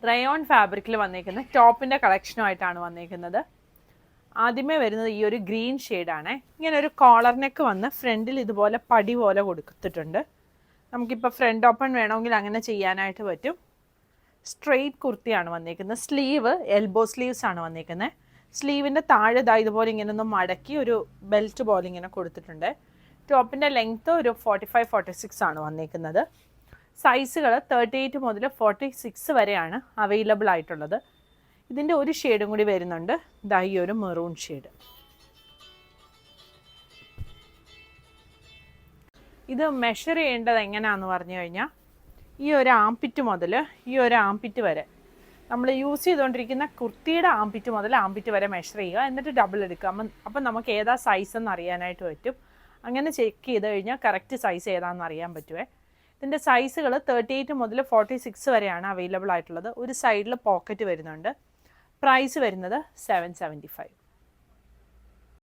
Rayon ഫാബ്രിക്കിൽ വന്നേക്കുന്ന ടോപ്പിൻ്റെ കളക്ഷനുമായിട്ടാണ് വന്നേക്കുന്നത്. ആദ്യമേ വരുന്നത് ഈ ഒരു ഗ്രീൻ ഷെയ്ഡാണ്. ഇങ്ങനെ ഒരു കോളർ നെക്ക് വന്ന് ഫ്രണ്ടിൽ ഇതുപോലെ പടി പോലെ കൊടുത്തിട്ടുണ്ട്. നമുക്കിപ്പോൾ ഫ്രണ്ട് ഓപ്പൺ വേണമെങ്കിൽ അങ്ങനെ ചെയ്യാനായിട്ട് പറ്റും. സ്ട്രെയിറ്റ് കുർത്തിയാണ് വന്നേക്കുന്നത്. സ്ലീവ് എൽബോ സ്ലീവ്സ് ആണ് വന്നേക്കുന്നത്. സ്ലീവിൻ്റെ താഴെ ഇതുപോലെ ഇങ്ങനെ ഒന്ന് മടക്കി ഒരു ബെൽറ്റ് പോലെ ഇങ്ങനെ കൊടുത്തിട്ടുണ്ട്. ടോപ്പിൻ്റെ ലെങ്ത്ത് ഒരു 45-46 ആണ് വന്നേക്കുന്നത്. സൈസുകൾ 38 മുതൽ 46 വരെയാണ് അവൈലബിൾ ആയിട്ടുള്ളത്. ഇതിൻ്റെ ഒരു ഷെയ്ഡും കൂടി വരുന്നുണ്ട്. ഇതാ ഈ ഒരു മെറൂൺ ഷെയ്ഡ്. ഇത് മെഷർ ചെയ്യേണ്ടത് എങ്ങനെയാണെന്ന് പറഞ്ഞു കഴിഞ്ഞാൽ ഈ ഒരു ആംപിറ്റ് മുതൽ ഈ ഒരു ആംപിറ്റ് വരെ നമ്മൾ യൂസ് ചെയ്തുകൊണ്ടിരിക്കുന്ന കുർത്തിയുടെ ആംപിറ്റ് മുതൽ ആംപിറ്റ് വരെ മെഷർ ചെയ്യുക. എന്നിട്ട് ഡബിൾ എടുക്കുക. അപ്പം നമുക്ക് ഏതാ സൈസ് എന്ന് അറിയാനായിട്ട് പറ്റും. അങ്ങനെ ചെക്ക് ചെയ്ത് കഴിഞ്ഞാൽ കറക്റ്റ് സൈസ് ഏതാണെന്ന് അറിയാൻ പറ്റുമേ. ഇതിൻ്റെ സൈസുകൾ 38 മുതൽ 46 വരെയാണ് അവൈലബിൾ ആയിട്ടുള്ളത്. ഒരു സൈഡിൽ പോക്കറ്റ് വരുന്നുണ്ട്. പ്രൈസ് വരുന്നത് 775.